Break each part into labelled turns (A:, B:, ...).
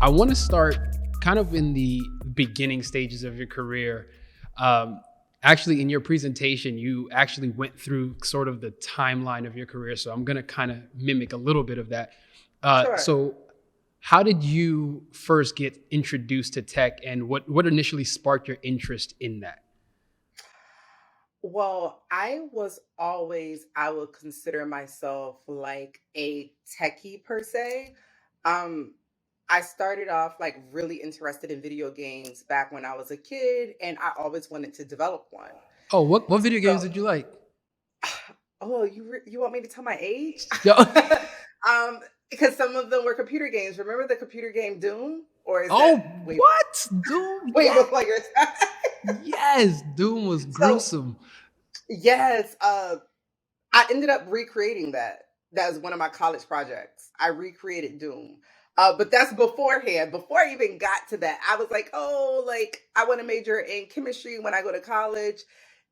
A: I want to start kind of in the beginning stages of your career. Actually, in your presentation, you actually went through sort of the timeline of your career. So I'm going to kind of mimic a little bit of that.
B: Sure.
A: So how did you first get introduced to tech, and what initially sparked your interest in that?
B: Well, I would consider myself like a techie per se. Um, I started off like really interested in video games back when I was a kid, and I always wanted to develop one.
A: Oh, what video games
B: So,
A: did you like?
B: oh, you want me to tell my age?
A: Yo-
B: um, because some of them were computer games. Remember the computer game Doom? Or is
A: oh,
B: that
A: what? Doom?
B: way
A: Yeah.
B: before your time?
A: Yes, Doom was
B: So
A: gruesome.
B: yes, I ended up recreating that. That was one of my college projects. I recreated Doom. But that's beforehand. Before I even got to that, I was like, oh, like I want to major in chemistry when I go to college.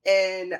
B: And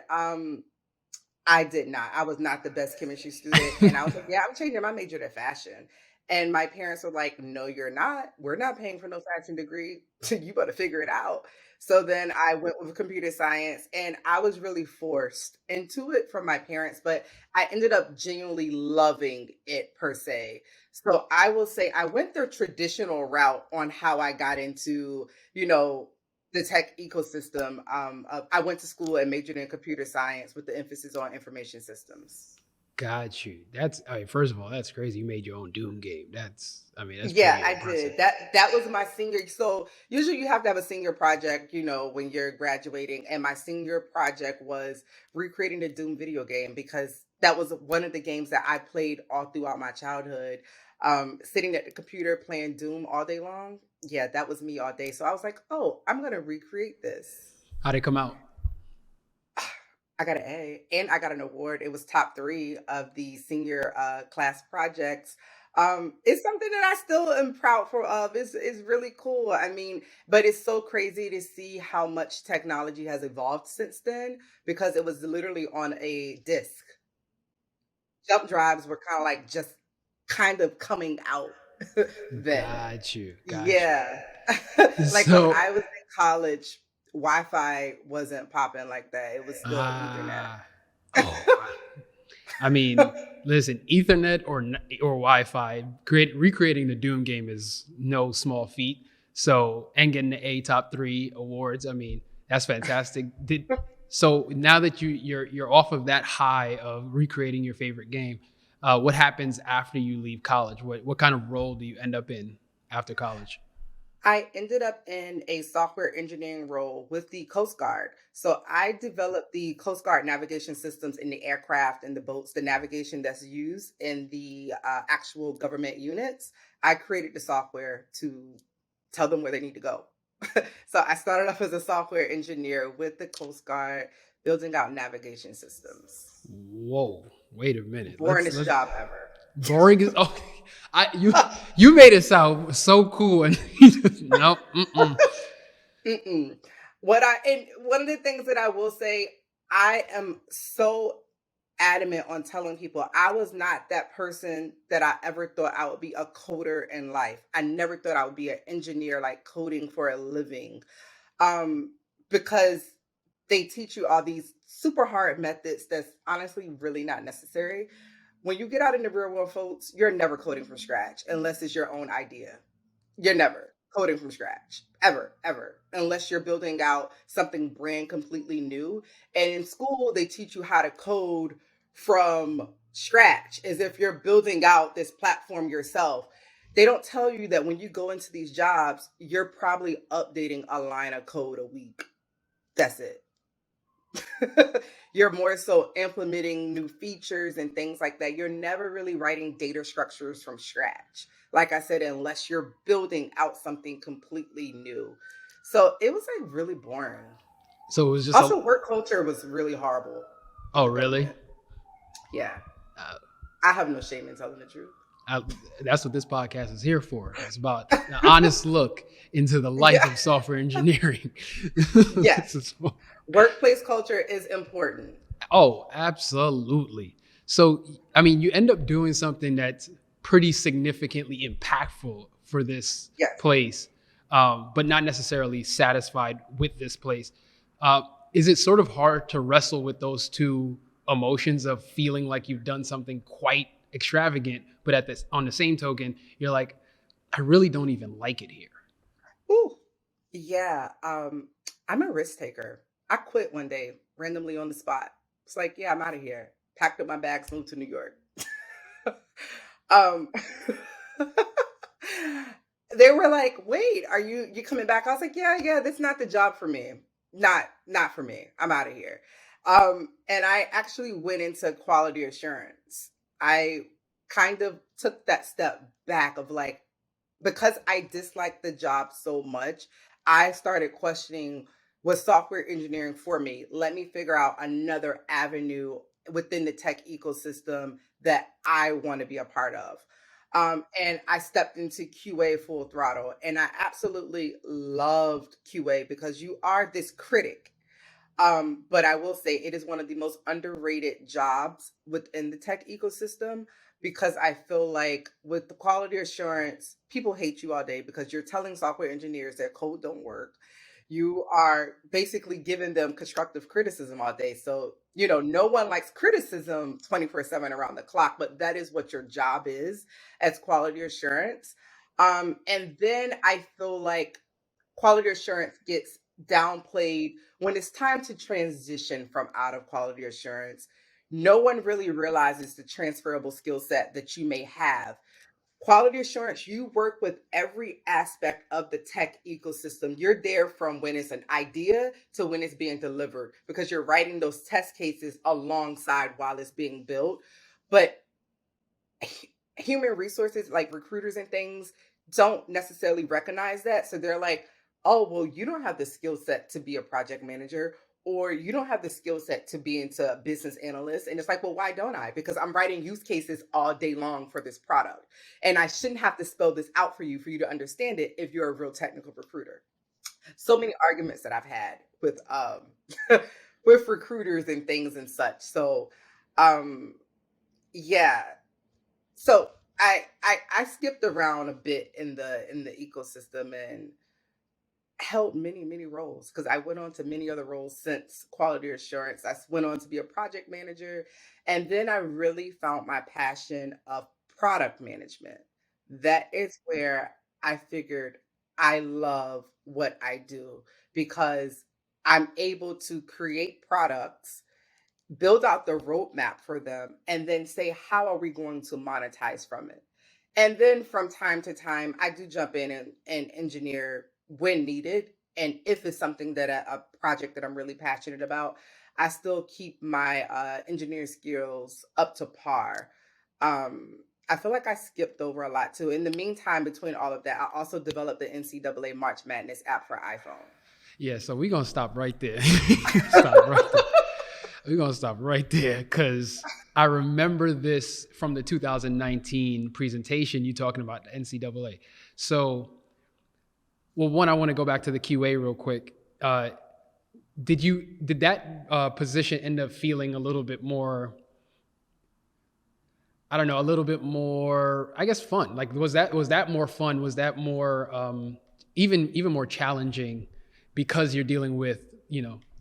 B: I did not. I was not the best chemistry student. And I was like, yeah, I'm changing my major to fashion. And my parents were like, no, you're not. We're not paying for no fashion degree. You better figure it out. So then I went with computer science and I was really forced into it from my parents, but I ended up genuinely loving it per se. So I will say I went the traditional route on how I got into, you know, the tech ecosystem. I went to school and majored in computer science with the emphasis on information systems.
A: Got you. That's, I mean, first of all, that's crazy. You made your own Doom game. That's
B: Yeah,
A: pretty
B: I
A: impressive.
B: did. That was my senior. So usually you have to have a senior project, when you're graduating. And my senior project was recreating the Doom video game because that was one of the games that I played all throughout my childhood. Sitting at the computer playing Doom all day long. Yeah, that was me all day. So I was like, oh, I'm gonna recreate this.
A: How'd it come out?
B: I got an A and I got an award. It was top three of the senior class projects. It's something that I still am proud for of. It's really cool. I mean, but it's so crazy to see how much technology has evolved since then because it was literally on a disc. Jump drives were kind of like just kind of coming out then.
A: Got you. Got you.
B: Yeah. Like when
A: So,
B: I was in college, Wi-Fi wasn't popping like that. It was still Ethernet.
A: ah, oh, I mean, listen, Ethernet or Wi-Fi, recreating the Doom game is no small feat. So, and getting the A top three awards, I mean, that's fantastic. So now that you're off of that high of recreating your favorite game, what happens after you leave college? What kind of role do you end up in after college?
B: I ended up in a software engineering role with the Coast Guard. So I developed the Coast Guard navigation systems in the aircraft and the boats, the navigation that's used in the actual government units. I created the software to tell them where they need to go. So I started off as a software engineer with the Coast Guard, building out navigation systems.
A: Whoa, wait a minute.
B: Boringest
A: Let's
B: job ever.
A: boring is okay. You made it sound so cool and no, mm-mm.
B: Mm-mm. And one of the things that I will say, I am so adamant on telling people I was not that person that I ever thought I would be a coder in life. I never thought I would be an engineer like coding for a living. Um, because they teach you all these super hard methods that's honestly really not necessary. When you get out in the real world, folks, you're never coding from scratch unless it's your own idea. You're never coding from scratch, ever, ever, unless you're building out something brand completely new. And in school, they teach you how to code from scratch as if you're building out this platform yourself. They don't tell you that when you go into these jobs, you're probably updating a line of code a week. That's it. You're more so implementing new features and things like that. You're never really writing data structures from scratch. Like I said, unless you're building out something completely new. So it was like really boring.
A: So it was just a.
B: Also, work culture was really horrible
A: Oh,
B: in the
A: really?
B: government. Yeah.
A: Uh,
B: I have no shame in telling the truth.
A: I, that's what this podcast is here for. It's about an honest look into the life
B: Yeah.
A: of software engineering.
B: Yes.
A: This is what-
B: Workplace culture is important.
A: oh, absolutely. So, I mean, you end up doing something that's pretty significantly impactful for this
B: Yes.
A: place, but not necessarily satisfied with this place. Is it sort of hard to wrestle with those two emotions of feeling like you've done something quite extravagant, but on the same token, you're like, I really don't even like it here?
B: Ooh, yeah. I'm a risk taker. I quit one day randomly on the spot. It's like, yeah, I'm out of here. Packed up my bags, moved to New York. um, they were like, "Wait, are you coming back?" I was like, "Yeah, that's not the job for me. Not for me. I'm out of here." And I actually went into quality assurance. I kind of took that step back of like, because I disliked the job so much, I started questioning, was software engineering for me? Let me figure out another avenue within the tech ecosystem that I want to be a part of. And I stepped into QA full throttle, and I absolutely loved QA because you are this critic. But I will say it is one of the most underrated jobs within the tech ecosystem, because I feel like with the quality assurance, people hate you all day because you're telling software engineers their code don't work. You are basically giving them constructive criticism all day. So, no one likes criticism 24/7 around the clock, but that is what your job is as quality assurance. And then I feel like quality assurance gets downplayed when it's time to transition from out of quality assurance. No one really realizes the transferable skill set that you may have. Quality assurance, you work with every aspect of the tech ecosystem. You're there from when it's an idea to when it's being delivered, because you're writing those test cases alongside while it's being built. But human resources like recruiters and things don't necessarily recognize that. So they're like, oh, well, you don't have the skill set to be a project manager, or you don't have the skill set to be into a business analyst. And it's like, well, why don't I? Because I'm writing use cases all day long for this product. And I shouldn't have to spell this out for you to understand it if you're a real technical recruiter. So many arguments that I've had with with recruiters and things and such. So um yeah, so I skipped around a bit in the ecosystem and held many roles, because I went on to many other roles since quality assurance. Went on to be a project manager, and then I really found my passion of product management. That is where I figured I love what I do, because I'm able to create products, build out the roadmap for them, and then say, how are we going to monetize from it? And then from time to time, I do jump in and engineer when needed. And if it's something that a project that I'm really passionate about, I still keep my engineering skills up to par. I feel like I skipped over a lot too. In the meantime, between all of that, I also developed the NCAA March Madness app for iPhone.
A: Yeah, so we're going to stop right there. Stop right there. We're going to stop right there, because I remember this from the 2019 presentation, you talking about the NCAA. So, well, one, I want to go back to the QA real quick. Did that position end up feeling a little bit more, I don't know, a little bit more, I guess, fun? Like, was that more fun? Was that more, even more challenging, because you're dealing with,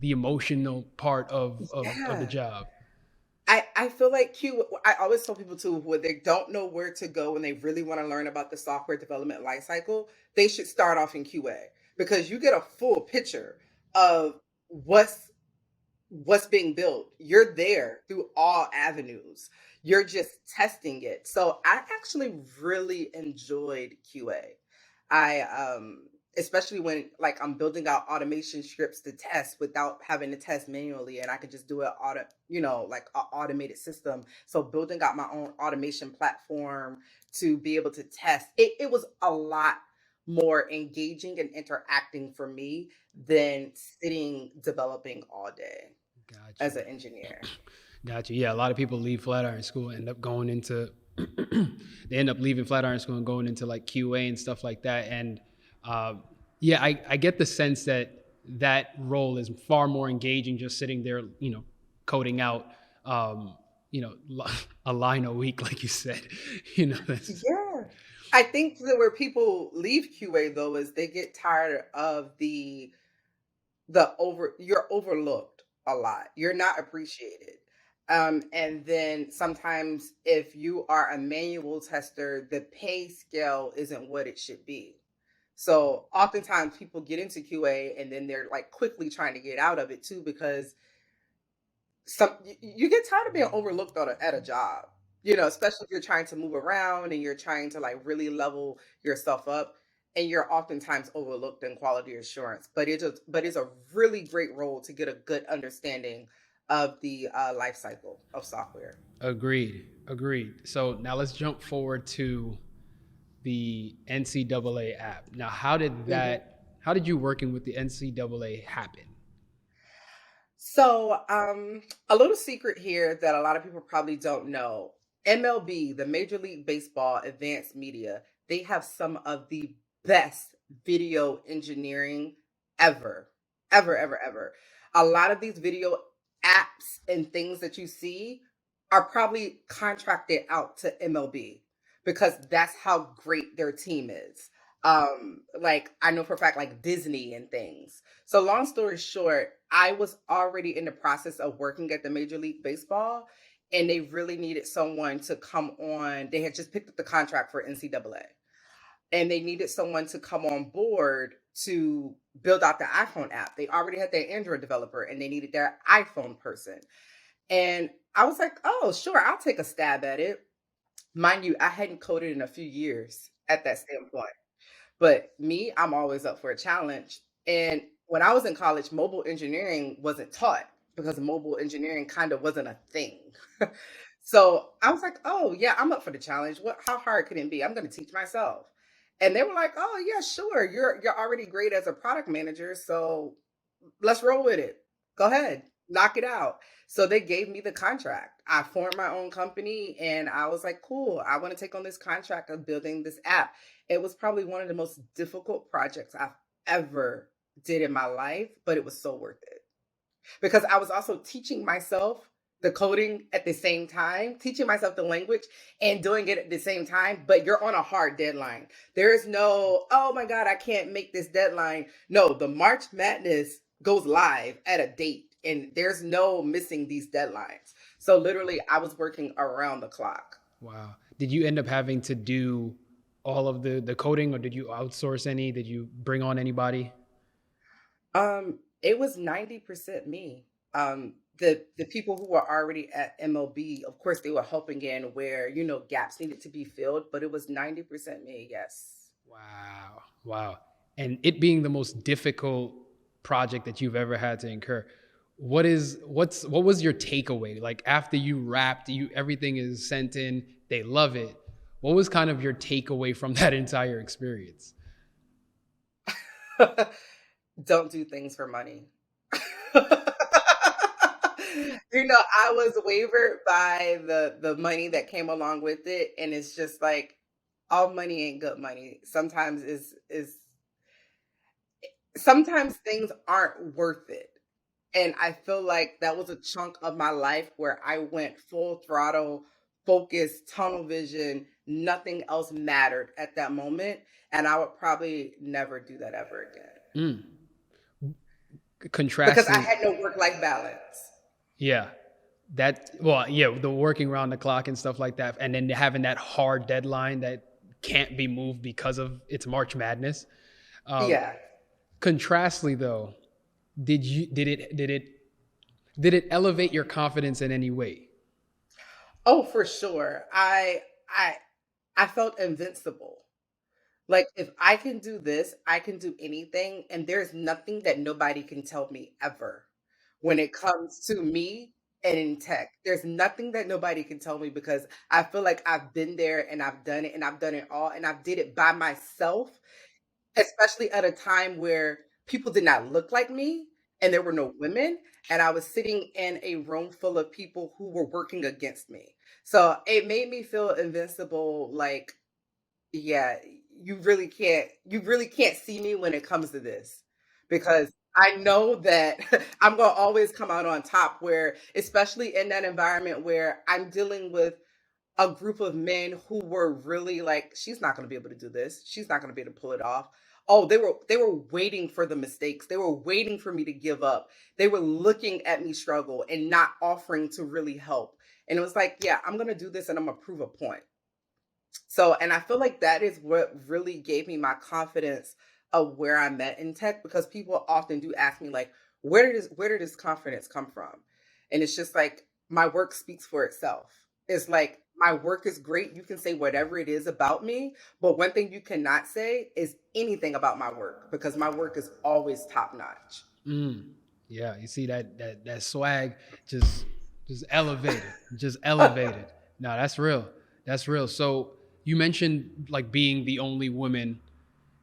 A: the emotional part of the job?
B: I feel like I always tell people too, when they don't know where to go and they really want to learn about the software development lifecycle, they should start off in QA, because you get a full picture of what's being built. You're there through all avenues. You're just testing it. So I actually really enjoyed QA. I especially when like I'm building out automation scripts to test without having to test manually, and I could just do it like an automated system. So building out my own automation platform to be able to test it was a lot more engaging and interacting for me than sitting developing all day
A: Got
B: as
A: you.
B: an engineer.
A: Got you. Yeah, a lot of people leave Flatiron School, end up going into, they end up leaving Flatiron School and going into like QA and stuff like that. And yeah, I get the sense that role is far more engaging, just sitting there, coding out. a line a week, like you said. That's
B: Yeah. I think that where people leave QA though is they get tired of you're overlooked a lot. You're not appreciated. And then sometimes if you are a manual tester, the pay scale isn't what it should be. So oftentimes people get into QA and then they're like quickly trying to get out of it too because you get tired of being overlooked at a job, especially if you're trying to move around and you're trying to like really level yourself up, and you're oftentimes overlooked in quality assurance. But it's a really great role to get a good understanding of the life cycle of software.
A: agreed. So now let's jump forward to the NCAA app. Now,
B: Mhm.
A: how did you working with the NCAA happen?
B: So, a little secret here that a lot of people probably don't know. MLB, the Major League Baseball Advanced Media, they have some of the best video engineering ever, ever, ever, ever. A lot of these video apps and things that you see are probably contracted out to MLB because that's how great their team is. Like I know for a fact, like Disney and things. So long story short, I was already in the process of working at the Major League Baseball, and they really needed someone to come on. They had just picked up the contract for NCAA, and they needed someone to come on board to build out the iPhone app. They already had their Android developer, and they needed their iPhone person. And I was like, oh, sure, I'll take a stab at it. Mind you, I hadn't coded in a few years at that standpoint. But me, I'm always up for a challenge. And when I was in college, mobile engineering wasn't taught because mobile engineering kind of wasn't a thing. So I was like, oh yeah, I'm up for the challenge. How hard can it be? I'm gonna teach myself. And they were like, oh yeah, sure. You're already great as a product manager. So let's roll with it. Go ahead, knock it out. So they gave me the contract. I formed my own company and I was like, cool, I want to take on this contract of building this app. It was probably one of the most difficult projects I've ever did in my life, but it was so worth it because I was also teaching myself the coding at the same time, teaching myself the language and doing it at the same time, but you're on a hard deadline. There is no, oh my God, I can't make this deadline. No, the March Madness goes live at a date and there's no missing these deadlines. So literally, I was working around the clock.
A: Wow. Did you end up having to do all of the coding, or did you outsource any? Did you bring on anybody?
B: It was 90% me. The people who were already at MLB, of course, they were helping in where, gaps needed to be filled, but it was 90% me, yes.
A: Wow. And it being the most difficult project that you've ever had to incur, what was your takeaway? Like after you wrapped, everything is sent in, they love it. What was kind of your takeaway from that entire experience?
B: Don't do things for money. I was wavered by the money that came along with it, and it's just like all money ain't good money. Sometimes things aren't worth it. And I feel like that was a chunk of my life where I went full throttle, focus, tunnel vision, nothing else mattered at that moment, and I would probably never do that ever again
A: Mm.
B: because I
A: Contrasting,
B: had no work-life balance.
A: yeah. The working around the clock and stuff like that, and then having that hard deadline that can't be moved because of it's March Madness. Um,
B: Yeah.
A: Contrastly, though, did it elevate your confidence in any way?
B: Oh, for sure. I I felt invincible. Like if I can do this, I can do anything and there's nothing that nobody can tell me ever. When it comes to me and in tech, there's nothing that nobody can tell me because I feel like I've been there and I've done it and I've done it all and I've did it by myself, especially at a time where people did not look like me and there were no women and I was sitting in a room full of people who were working against me. So it made me feel invincible. Like, yeah, you really can't see me when it comes to this because I know that I'm going to always come out on top, where, especially in that environment where I'm dealing with a group of men who were really like, she's not going to be able to do this. She's not going to be able to pull it off. Oh, they were waiting for the mistakes. They were waiting for me to give up. They were looking at me struggle and not offering to really help. And it was like, yeah, I'm going to do this and I'm going to prove a point. So, and I feel like that is what really gave me my confidence of where I'm at in tech, because people often do ask me like, where did this confidence come from? And it's just like, my work speaks for itself. It's like, my work is great. You can say whatever it is about me, but one thing you cannot say is anything about my work, because my work is always top notch.
A: Mm. Yeah, you see that swag just just elevated, just elevated. No, that's real. That's real. So you mentioned like being the only woman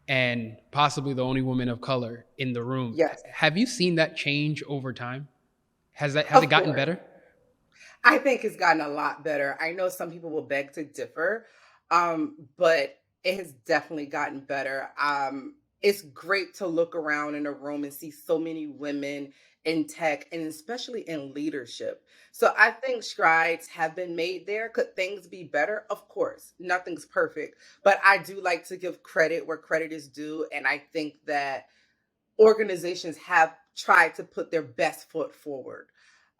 A: and possibly the only woman of color in the room.
B: Yes,
A: Have you seen that change over time? Has it
B: of
A: gotten
B: course.
A: better?
B: I think it's gotten a lot better. I know some people will beg to differ, but it has definitely gotten better. It's great to look around in a room and see so many women in tech, and especially in leadership. So I think strides have been made there. Could things be better? Of course, nothing's perfect, but I do like to give credit where credit is due. And I think that organizations have tried to put their best foot forward.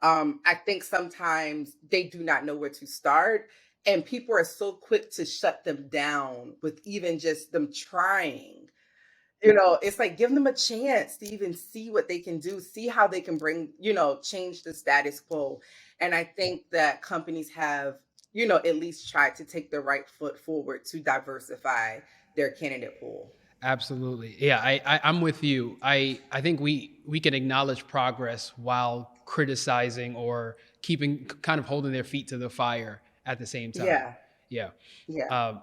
B: I think sometimes they do not know where to start, and people are so quick to shut them down with even just them trying. It's like, give them a chance to even see what they can do, see how they can bring, change the status quo. And I think that companies have, at least tried to take the right foot forward to diversify their candidate pool.
A: Absolutely. Yeah, I'm with you. I think we can acknowledge progress while criticizing or keeping kind of holding their feet to the fire at the same time.
B: Yeah,
A: Yeah.
B: yeah.
A: Um,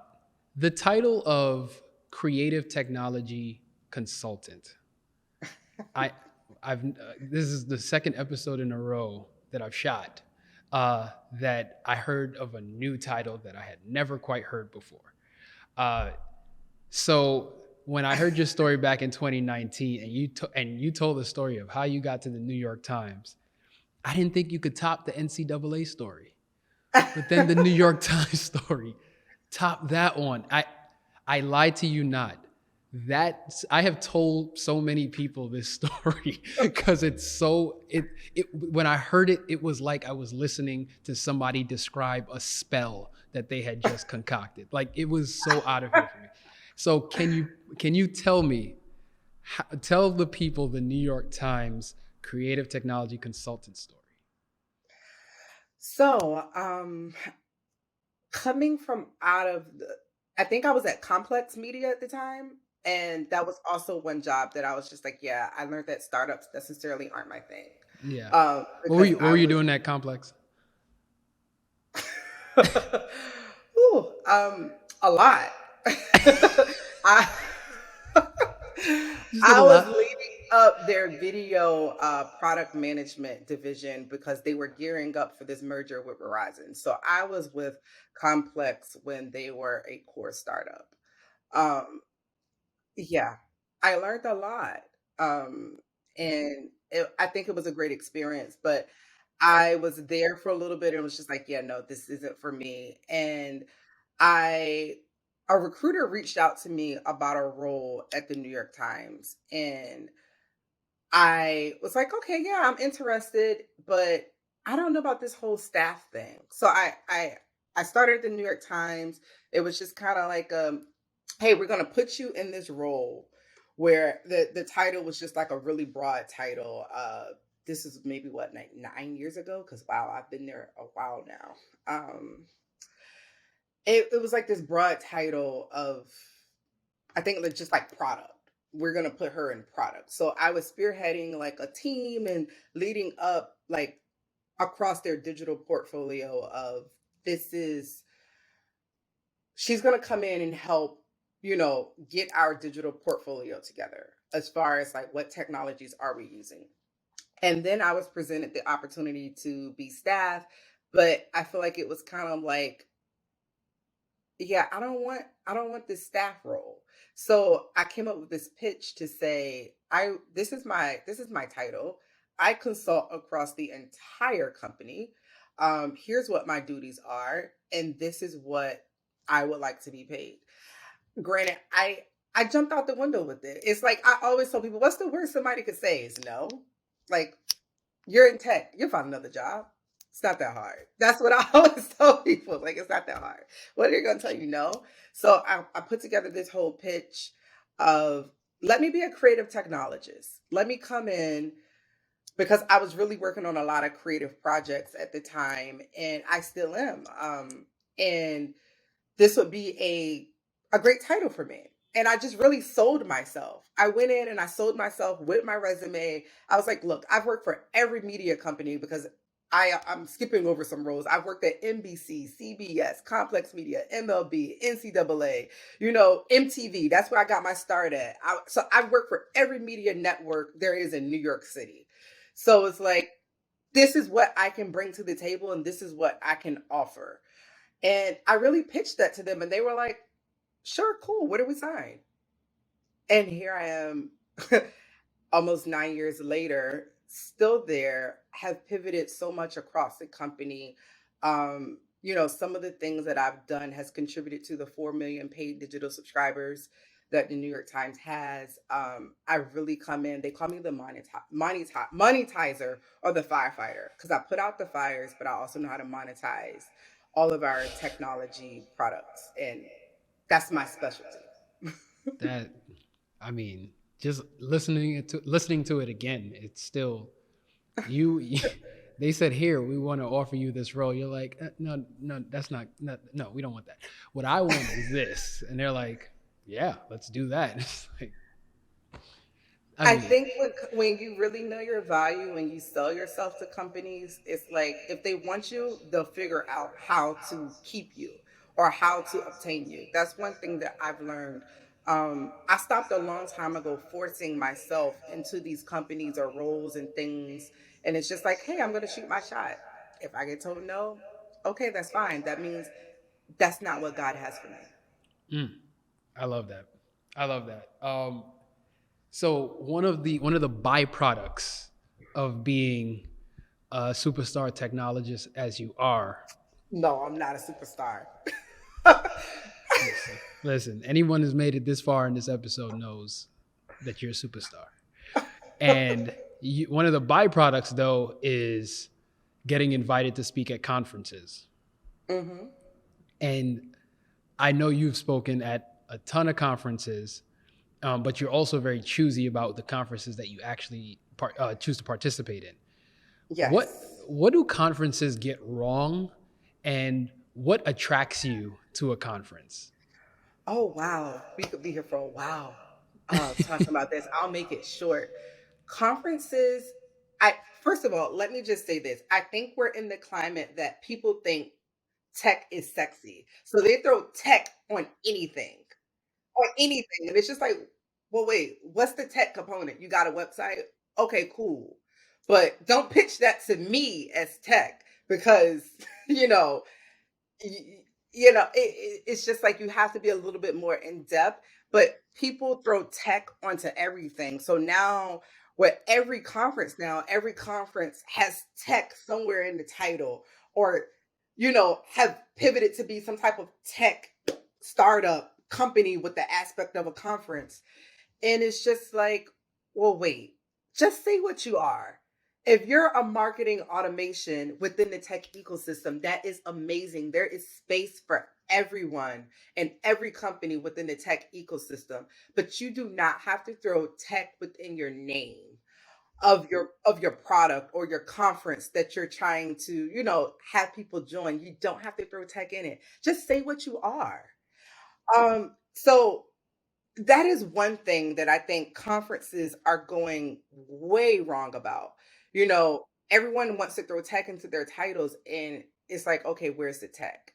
A: the title of creative technology consultant. I this is the second episode in a row that I've shot that I heard of a new title that I had never quite heard before. Uh, so when I heard your story back in 2019, and you told the story of how you got to the New York Times, I didn't think you could top the NCAA story, but then the New York Times story top that one. I lied to you not. That I have told so many people this story because it's so it when I heard it, it was like I was listening to somebody describe a spell that they had just concocted. Like it was so out of here for me. So can you tell me, tell the people the New York Times creative technology consultant story?
B: So, coming from out of I think I was at Complex Media at the time. And that was also one job that I was just like, yeah, I learned that startups necessarily aren't my thing.
A: Yeah.
B: Because
A: What
B: I
A: were you
B: was,
A: doing at Complex?
B: ooh, a lot. I,
A: Just did a
B: I was
A: lot.
B: leading up their video product management division because they were gearing up for this merger with Verizon. So I was with Complex when they were a core startup. Um, yeah, I learned a lot. Um, and I think it was a great experience, but I was there for a little bit and was just like, yeah, no, this isn't for me. And I a recruiter reached out to me about a role at the New York Times, and I was like, okay, yeah, I'm interested, but I don't know about this whole staff thing. So I started at the New York Times. It was just kind of like, hey, we're gonna put you in this role where the title was just like a really broad title. This is maybe what, like 9 years ago, because wow, I've been there a while now. It was like this broad title of, I think, like just like product. We're gonna put her in product. So I was spearheading like a team and leading up like across their digital portfolio of, this is she's gonna come in and help, get our digital portfolio together as far as like what technologies are we using. And then I was presented the opportunity to be staff, but I feel like it was kind of like, yeah, I don't want this staff role. So I came up with this pitch to say, this is my title. I consult across the entire company. Here's what my duties are, and this is what I would like to be paid. Granted, I jumped out the window with it. It's like I always tell people, what's the worst somebody could say is no. Like, you're in tech, you'll find another job. It's not that hard. That's what I always tell people. Like, it's not that hard. What are you going to tell you? No. So I put together this whole pitch of, let me be a creative technologist. Let me come in, because I was really working on a lot of creative projects at the time, and I still am. And this would be a great title for me. And I just really sold myself. I went in and I sold myself with my resume. I was like, look, I've worked for every media company, because I'm skipping over some roles. I've worked at NBC, CBS, Complex Media, MLB, NCAA, MTV. That's where I got my start at. So I've worked for every media network there is in New York City. So it's like, this is what I can bring to the table, and this is what I can offer. And I really pitched that to them, and they were like, sure, cool. Where do we sign? And here I am, almost 9 years later, still there, have pivoted so much across the company. Some of the things that I've done has contributed to the 4 million paid digital subscribers that the New York Times has. I really come in, they call me the monetizer or the firefighter, because I put out the fires, but I also know how to monetize all of our technology products. And that's my specialty.
A: That, I mean, just listening to it again, it's still you. They said, here, we want to offer you this role. You're like, no, no, that's not, no, we don't want that. What I want is this. And they're like, yeah, let's do that. It's like, I
B: I
A: mean,
B: think when you really know your value, when you sell yourself to companies, it's like, if they want you, they'll figure out how to keep you or how to obtain you. That's one thing that I've learned. I stopped a long time ago forcing myself into these companies or roles and things. And it's just like, hey, I'm going to shoot my shot. If I get told no, okay, that's fine. That means that's not what God has for me.
A: mm, I love that. I love that. So one of the byproducts of being a superstar technologist as you are,
B: No, I'm not a superstar.
A: listen, anyone who's made it this far in this episode knows that you're a superstar. And one of the byproducts, though, is getting invited to speak at conferences.
B: Hmm.
A: And I know you've spoken at a ton of conferences, but you're also very choosy about the conferences that you actually choose to participate in. What
B: Yes.
A: what do conferences get wrong, and what attracts you to a conference?
B: Oh, wow. We could be here for a while talking about this. I'll make it short. Conferences, I first of all, let me just say this. I think we're in the climate that people think tech is sexy. So they throw tech on anything. And it's just like, well, wait, what's the tech component? You got a website? Okay, cool. But don't pitch that to me as tech, because, you know, it's just like, you have to be a little bit more in depth. But people throw tech onto everything. So now, with every conference has tech somewhere in the title, or have pivoted to be some type of tech startup company with the aspect of a conference. And it's just like, well, wait, just say what you are. If you're a marketing automation within the tech ecosystem, that is amazing. There is space for everyone and every company within the tech ecosystem, but you do not have to throw tech within your name of your product or your conference that you're trying to, have people join. You don't have to throw tech in it. Just say what you are. So that is one thing that I think conferences are going way wrong about. Everyone wants to throw tech into their titles, and it's like, okay, where's the tech?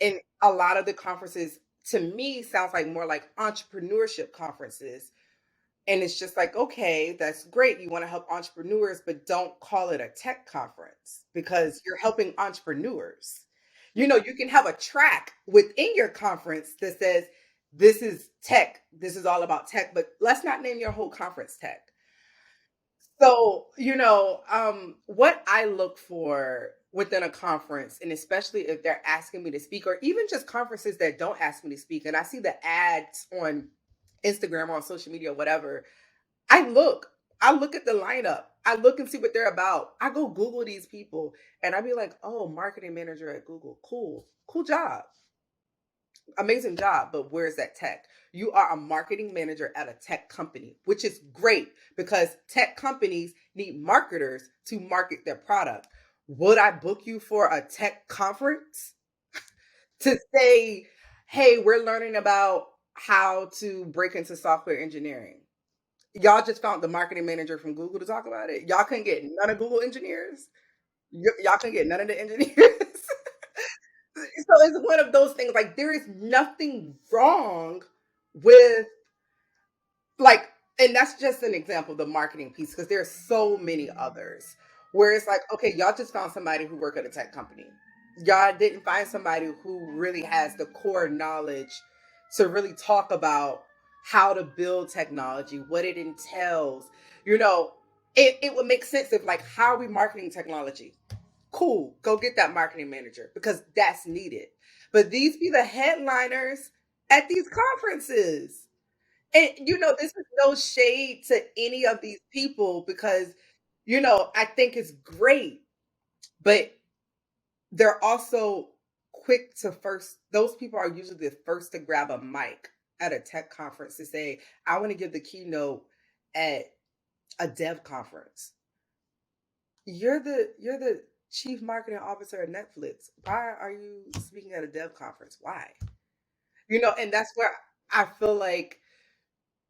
B: And a lot of the conferences, to me, sounds like more like entrepreneurship conferences. And it's just like, okay, that's great. You want to help entrepreneurs, but don't call it a tech conference, because you're helping entrepreneurs. You can have a track within your conference that says, this is tech, this is all about tech, but let's not name your whole conference tech. So, what I look for within a conference, and especially if they're asking me to speak, or even just conferences that don't ask me to speak, and I see the ads on Instagram or on social media, whatever, I look. I look at the lineup. I look and see what they're about. I go Google these people and I be like, oh, marketing manager at Google. Cool. Cool job. Amazing job. But where's that tech? You are a marketing manager at a tech company, which is great because tech companies need marketers to market their product. Would I book you for a tech conference to say, hey, we're learning about how to break into software engineering? Y'all just found the marketing manager from Google to talk about it. Y'all couldn't get none of Google engineers. Y'all couldn't get none of the engineers. So it's one of those things. Like there is nothing wrong with like, and that's just an example, the marketing piece, because there's so many others where it's like, okay, y'all just found somebody who work at a tech company. Y'all didn't find somebody who really has the core knowledge to really talk about how to build technology, what it entails. You know, it would make sense if like, how are we marketing technology? Cool, go get that marketing manager because that's needed. But these be the headliners at these conferences. And this is no shade to any of these people because I think it's great, but they're also quick to first, those people are usually the first to grab a mic at a tech conference to say, I want to give the keynote at a dev conference. You're the chief marketing officer at Netflix. Why are you speaking at a dev conference? Why? And that's where I feel like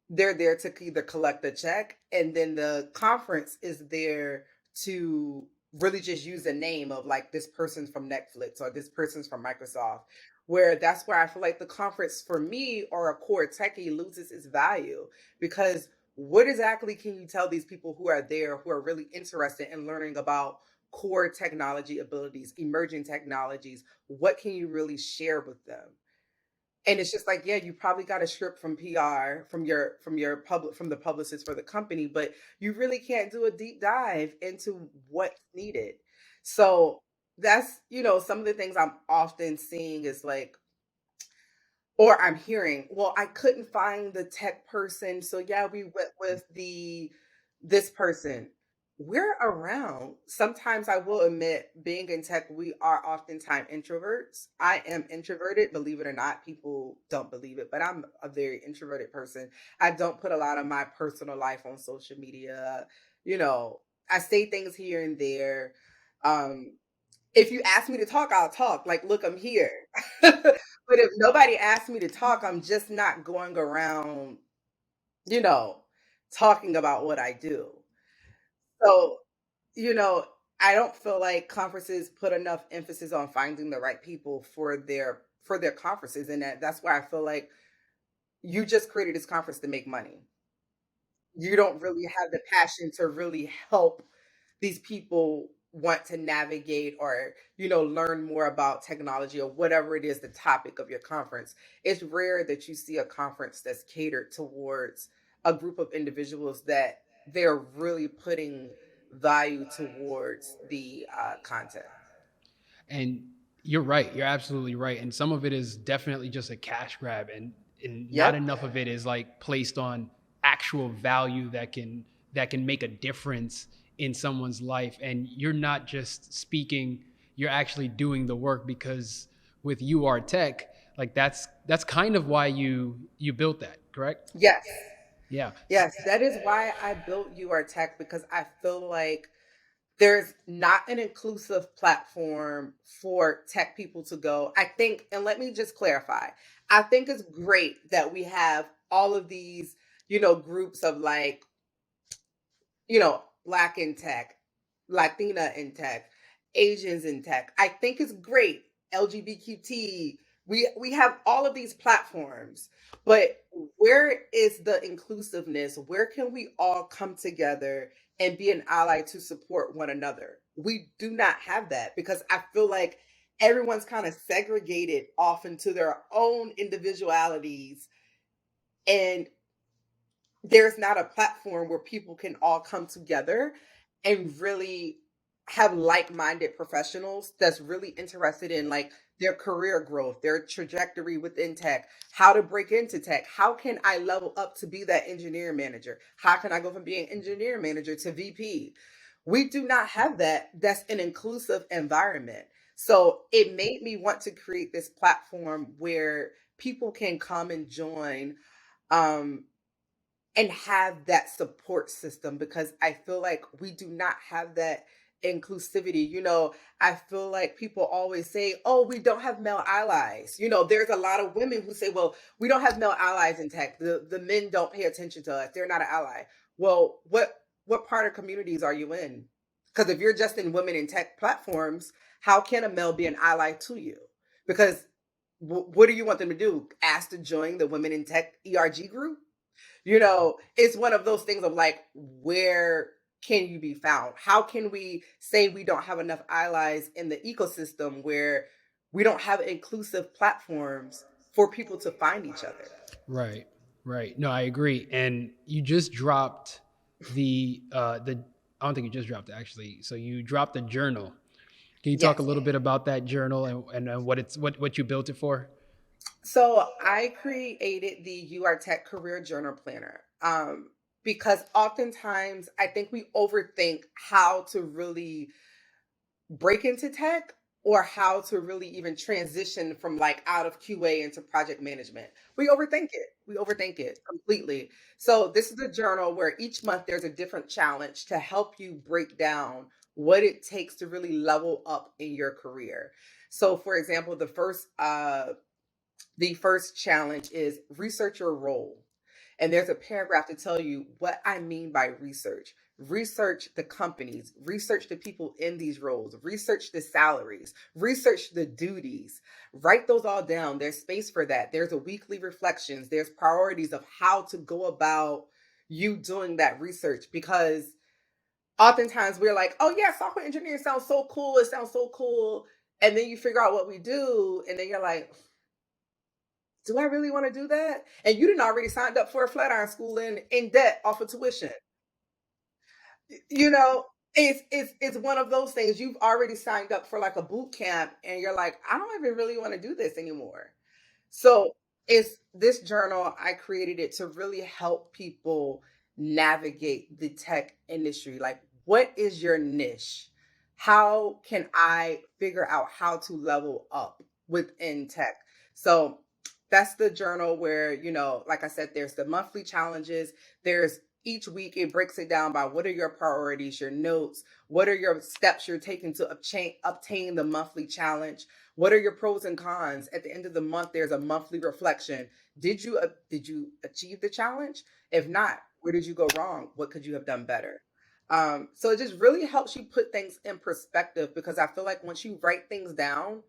B: they're there to either collect a check, and then the conference is there to really just use the name of like this person's from Netflix or this person's from Microsoft. Where that's where I feel like the conference for me or a core techie loses its value because what exactly can you tell these people who are there who are really interested in learning about core technology abilities, emerging technologies? What can you really share with them? And it's just like, yeah, you probably got a script from PR from the publicist for the company, but you really can't do a deep dive into what's needed. So that's, some of the things I'm often seeing is like, or I'm hearing, well, I couldn't find the tech person. So yeah, we went with this person. We're around. Sometimes I will admit, being in tech, we are oftentimes introverts. I am introverted, believe it or not. People don't believe it, but I'm a very introverted person. I don't put a lot of my personal life on social media. You know, I say things here and there. Um, if you ask me to talk, I'll talk. Like, look, I'm here. But if nobody asks me to talk, I'm just not going around, you know, talking about what I do. So, you know, I don't feel like conferences put enough emphasis on finding the right people for their conferences, and that's why I feel like you just created this conference to make money. You don't really have the passion to really help these people want to navigate or learn more about technology or whatever it is the topic of your conference. It's rare that you see a conference that's catered towards a group of individuals that they're really putting value towards the content.
A: And you're right. You're absolutely right. And some of it is definitely just a cash grab, and not
B: Yep.
A: enough of it is like placed on actual value that can make a difference in someone's life. And you're not just speaking, you're actually doing the work because with UrTech, like that's kind of why you built that, correct?
B: Yes.
A: Yeah.
B: Yes, that is why I built UrTech because I feel like there's not an inclusive platform for tech people to go. I think, and let me just clarify, I think it's great that we have all of these, groups of like, Black in tech, Latina in tech, Asians in tech. I think it's great. LGBTQ. We have all of these platforms, but where is the inclusiveness? Where can we all come together and be an ally to support one another? We do not have that because I feel like everyone's kind of segregated off into their own individualities, and there's not a platform where people can all come together and really have like-minded professionals that's really interested in like their career growth, their trajectory within tech, how to break into tech, how can I level up to be that engineer manager, how can I go from being engineer manager to VP. We do not have that. That's an inclusive environment. So it made me want to create this platform where people can come and join, um, and have that support system, because I feel like we do not have that inclusivity. I feel like people always say, "Oh, we don't have male allies." There's a lot of women who say, "Well, we don't have male allies in tech. The men don't pay attention to us. They're not an ally." Well, what part of communities are you in? Because if you're just in women in tech platforms, how can a male be an ally to you? Because what do you want them to do? Ask to join the women in tech ERG group? It's one of those things of like, where can you be found? How can we say we don't have enough allies in the ecosystem where we don't have inclusive platforms for people to find each other?
A: Right. Right. No, I agree. And you just dropped the I don't think you just dropped it actually. So you dropped the journal. Can you talk a
B: Yes.
A: little bit about that journal and what you built it for?
B: So I created the UrTech Career Journal Planner, because oftentimes I think we overthink how to really break into tech, or how to really even transition from like out of QA into project management. We overthink it completely. So this is a journal where each month there's a different challenge to help you break down what it takes to really level up in your career. So for example, the first challenge is research your role. And there's a paragraph to tell you what I mean by research. Research the companies, research the people in these roles, research the salaries, research the duties. Write those all down. There's space for that. There's a weekly reflections, there's priorities of how to go about you doing that research, because oftentimes we're like, oh yeah, software engineering sounds so cool. It sounds so cool. And then you figure out what we do, and then you're like, do I really want to do that? And you didn't already signed up for a Flatiron School in debt off of tuition. You know, it's one of those things. You've already signed up for like a boot camp, and you're like, I don't even really want to do this anymore. So it's this journal, I created it to really help people navigate the tech industry. Like, what is your niche? How can I figure out how to level up within tech? So that's the journal where, like I said, there's the monthly challenges. There's each week it breaks it down by what are your priorities, your notes, what are your steps you're taking to obtain the monthly challenge, what are your pros and cons? At the end of the month, there's a monthly reflection. Did you achieve the challenge? If not, where did you go wrong? What could you have done better? So it just really helps you put things in perspective, because I feel like once you write things down,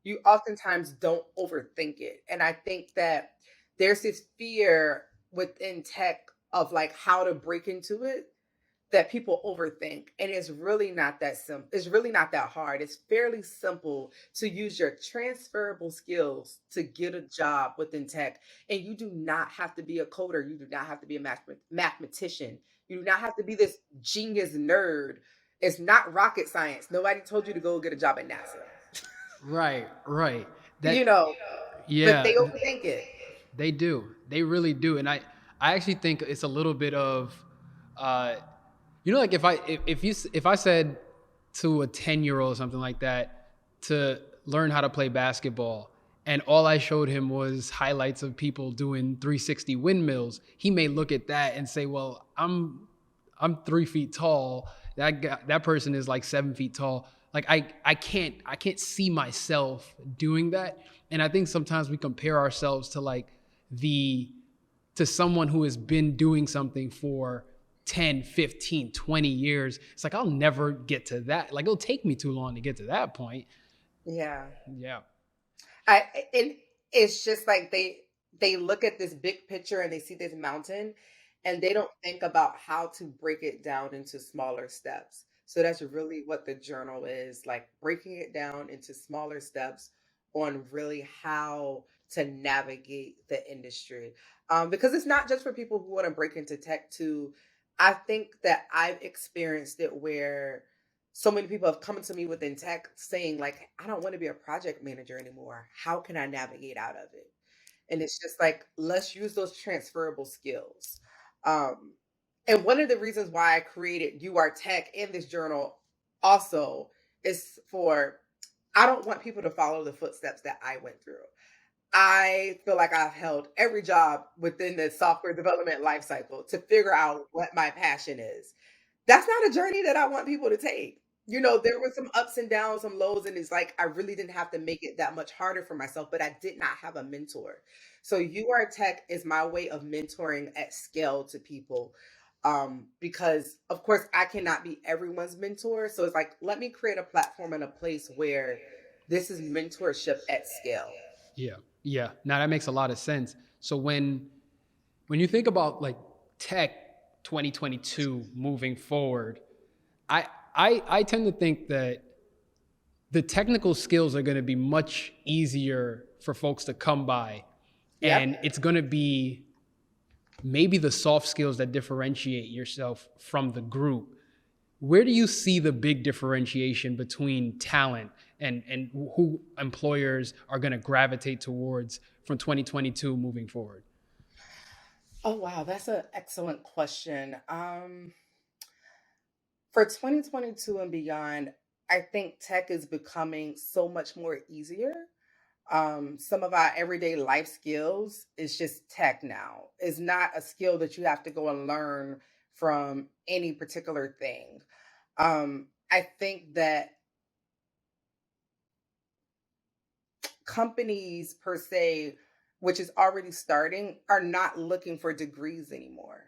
B: you oftentimes don't overthink it. And I think that there's this fear within tech of like how to break into it, that people overthink, and it's really not that simple. It's really not that hard. It's fairly simple to use your transferable skills to get a job within tech. And you do not have to be a coder. You do not have to be a mathematician. You do not have to be this genius nerd. It's not rocket science. Nobody told you to go get a job at NASA.
A: Right, right.
B: you
A: That
B: know but
A: yeah,
B: they overthink it.
A: they do. They really do. And I actually think it's a little bit of uh like if I said to a 10-year-old or something like that to learn how to play basketball, and all I showed him was highlights of people doing 360 windmills, he may look at that and say, well, I'm 3 feet tall. That person is like 7 feet tall. Like I can't see myself doing that. And I think sometimes we compare ourselves to like the to someone who has been doing something for 10, 15, 20 years. It's like I'll never get to that. Like it'll take me too long to get to that point.
B: Yeah.
A: Yeah.
B: And it's just like they look at this big picture and they see this mountain, and they don't think about how to break it down into smaller steps. So that's really what the journal is, like breaking it down into smaller steps on really how to navigate the industry. Because it's not just for people who want to break into tech too. I think that I've experienced it where so many people have come to me within tech saying like, I don't want to be a project manager anymore. How can I navigate out of it? And it's just like, let's use those transferable skills. Um, and one of the reasons why I created UrTech in this journal also is for, I don't want people to follow the footsteps that I went through. I feel like I've held every job within the software development lifecycle to figure out what my passion is. That's not a journey that I want people to take. There were some ups and downs, some lows, and it's like I really didn't have to make it that much harder for myself, but I did not have a mentor. So UrTech is my way of mentoring at scale to people. Because of course I cannot be everyone's mentor. So it's like, let me create a platform and a place where this is mentorship at scale.
A: Yeah. Yeah. Now that makes a lot of sense. So when you think about like tech 2022 moving forward, I tend to think that the technical skills are going to be much easier for folks to come by.
B: Yep.
A: And it's going to be maybe the soft skills that differentiate yourself from the group. Where do you see the big differentiation between talent and who employers are going to gravitate towards from 2022 moving forward?
B: Oh, wow. That's an excellent question. For 2022 and beyond, I think tech is becoming so much more easier. Some of our everyday life skills is just tech now. It's not a skill that you have to go and learn from any particular thing. I think that companies per se, which is already starting, are not looking for degrees anymore.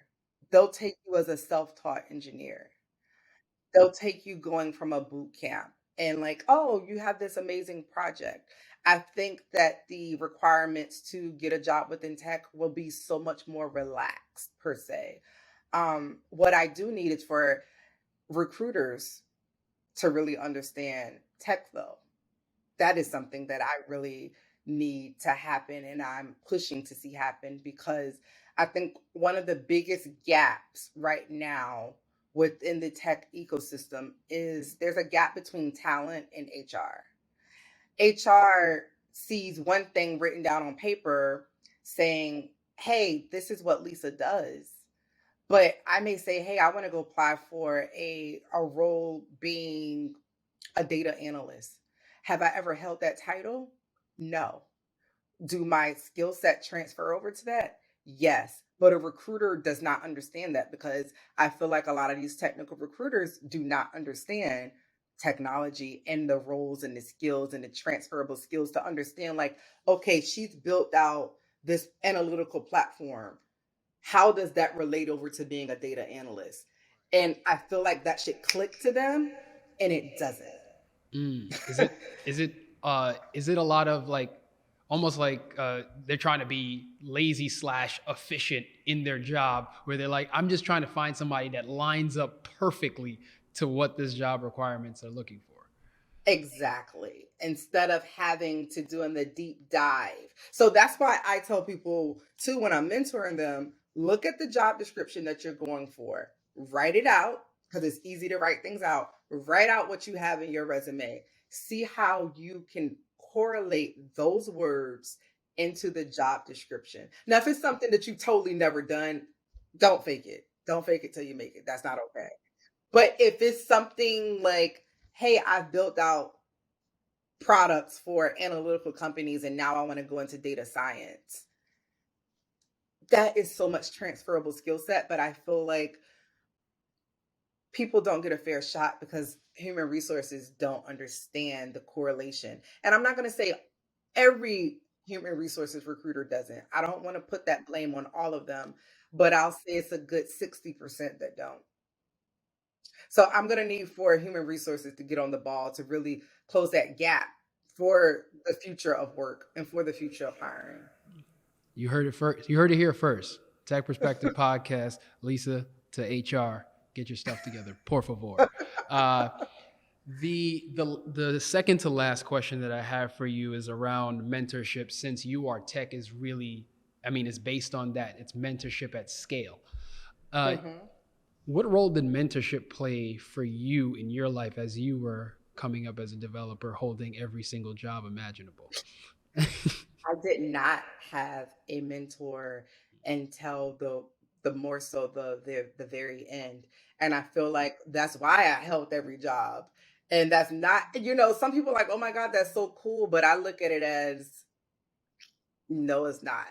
B: They'll take you as a self-taught engineer. They'll take you going from a boot camp and like, oh, you have this amazing project. I think that the requirements to get a job within tech will be so much more relaxed per se. What I do need is for recruiters to really understand tech though. That is something that I really need to happen and I'm pushing to see happen because I think one of the biggest gaps right now within the tech ecosystem is there's a gap between talent and HR. HR sees one thing written down on paper saying, hey, this is what Lisa does. But I may say, hey, I want to go apply for a role being a data analyst. Have I ever held that title? No. Do my skill set transfer over to that? Yes. But a recruiter does not understand that because I feel like a lot of these technical recruiters do not understand technology and the roles and the skills and the transferable skills to understand like, okay, she's built out this analytical platform. How does that relate over to being a data analyst? And I feel like that should click to them and it doesn't.
A: Is it is it a lot of like almost like they're trying to be lazy / efficient in their job where they're like, I'm just trying to find somebody that lines up perfectly to what this job requirements are looking for.
B: Exactly. Instead of having to doing the deep dive. So that's why I tell people too when I'm mentoring them, look at the job description that you're going for. Write it out because it's easy to write things out. Write out what you have in your resume. See how you can correlate those words into the job description. Now, if it's something that you've totally never done, don't fake it. Don't fake it till you make it. That's not okay. But if it's something like, hey, I've built out products for analytical companies and now I want to go into data science, that is so much transferable skill set. But I feel like people don't get a fair shot because human resources don't understand the correlation. And I'm not going to say every human resources recruiter doesn't. I don't want to put that blame on all of them, but I'll say it's a good 60% that don't. So I'm going to need for human resources to get on the ball to really close that gap for the future of work and for the future of hiring.
A: You heard it first. You heard it here first. Tech Perspective Podcast, Lisa to HR. Get your stuff together, por favor. Uh, the second to last question that I have for you is around mentorship. Since UrTech is really, I mean, it's based on that. It's mentorship at scale. Uh,
B: Hmm.
A: what role did mentorship play for you in your life as you were coming up as a developer, holding every single job imaginable?
B: I did not have a mentor until the more so the very end. And I feel like that's why I held every job. And that's not, some people are like, oh my God, that's so cool. But I look at it as no, it's not.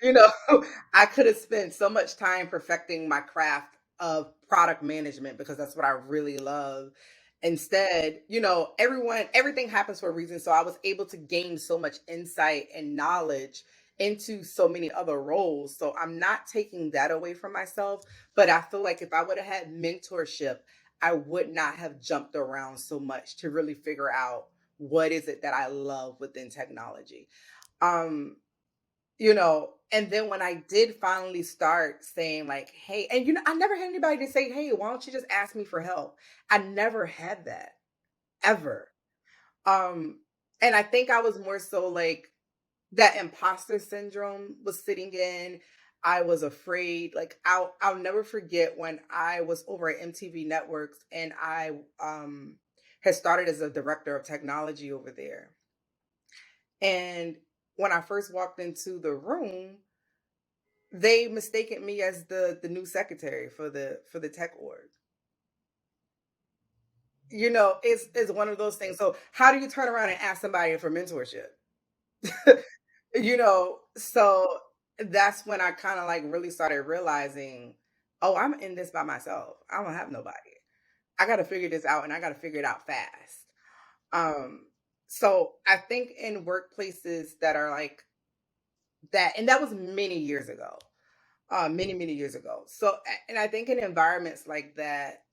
B: you know, I could have spent so much time perfecting my craft of product management because that's what I really love. Instead, everything happens for a reason. So I was able to gain so much insight and knowledge into so many other roles. So I'm not taking that away from myself. But I feel like if I would have had mentorship, I would not have jumped around so much to really figure out what is it that I love within technology. Um, and then when I did finally start saying like, hey, and I never had anybody to say, hey, why don't you just ask me for help? I never had that ever. Um, and I think I was more so like that imposter syndrome was sitting in. I was afraid. Like I'll never forget when I was over at MTV Networks and I had started as a director of technology over there. And when I first walked into the room, they mistaken me as the new secretary for the tech org. It's one of those things. So how do you turn around and ask somebody for mentorship? So that's when I kind of like really started realizing, oh, I'm in this by myself. I don't have nobody. I got to figure this out and I got to figure it out fast. Um, so I think in workplaces that are like that, and that was many years ago, many years ago. So, and I think in environments like that,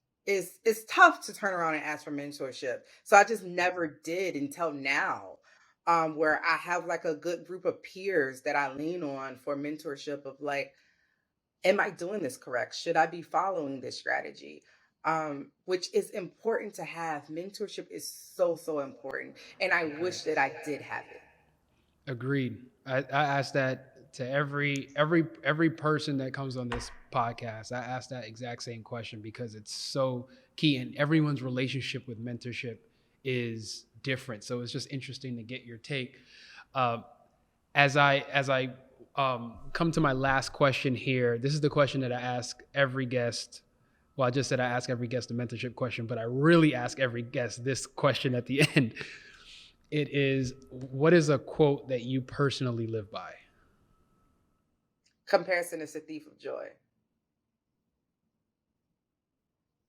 B: it's tough to turn around and ask for mentorship. So I just never did until now, where I have like a good group of peers that I lean on for mentorship of like, am I doing this correct? Should I be following this strategy? Which is important to have. Mentorship is so, so important. And I wish that I did have it.
A: Agreed. I ask that to every person that comes on this podcast. I ask that exact same question because it's so key, and everyone's relationship with mentorship is different. So it's just interesting to get your take. Uh, as I come to my last question here, this is the question that I ask every guest. Well, I just said I ask every guest a mentorship question, but I really ask every guest this question at the end. It is, what is a quote that you personally live by?
B: Comparison is a thief of joy.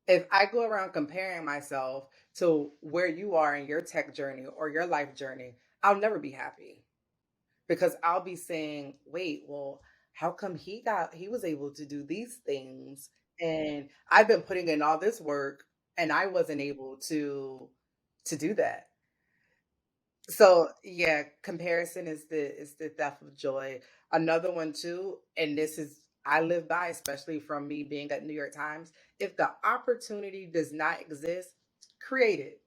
B: If I go around comparing myself to where you are in your tech journey or your life journey, I'll never be happy because I'll be saying, wait, well, how come he was able to do these things and I've been putting in all this work and I wasn't able to do that. So yeah, comparison is the theft of joy. Another one too, and this is I live by, especially from me being at New York Times. If the opportunity does not exist, create it.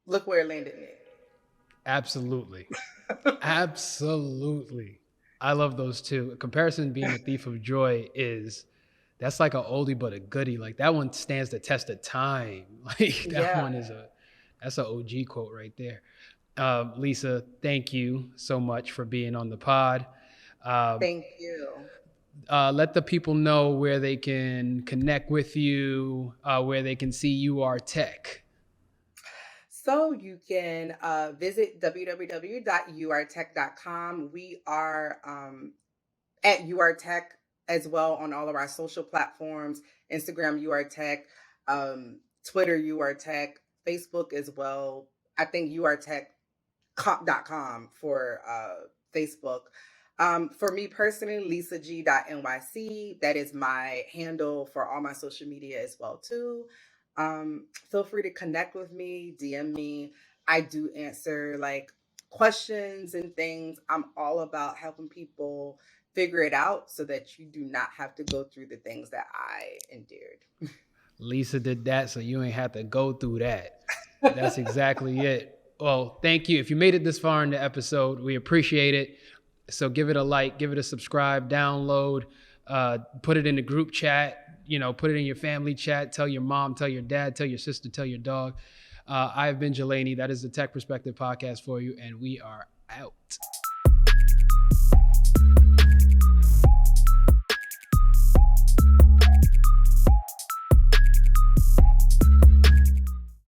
B: Look where it landed me.
A: Absolutely. Absolutely. I love those two. Comparison being a thief of joy is, that's like a oldie but a goodie. Like that one stands the test of time. Like that
B: Yeah,
A: one is that's an OG quote right there. Lisa, thank you so much for being on the pod. Um,
B: thank you.
A: let the people know where they can connect with you, where they can see UrTech.
B: So you can visit www.urtech.com. We are at UrTech as well on all of our social platforms, Instagram UrTech, Twitter UrTech, Facebook as well. I think urtech.com for Facebook. For me personally, lisag.nyc, that is my handle for all my social media as well too. Feel free to connect with me, DM me. I do answer like questions and things. I'm all about helping people figure it out so that you do not have to go through the things that I endured.
A: Lisa did that, so you ain't have to go through that. That's exactly it. Well, thank you. If you made it this far in the episode, we appreciate it. So give it a like, give it a subscribe, download, put it in the group chat, put it in your family chat, tell your mom, tell your dad, tell your sister, tell your dog. I've been Jelani. That is the Tech Perspective Podcast for you, and we are out.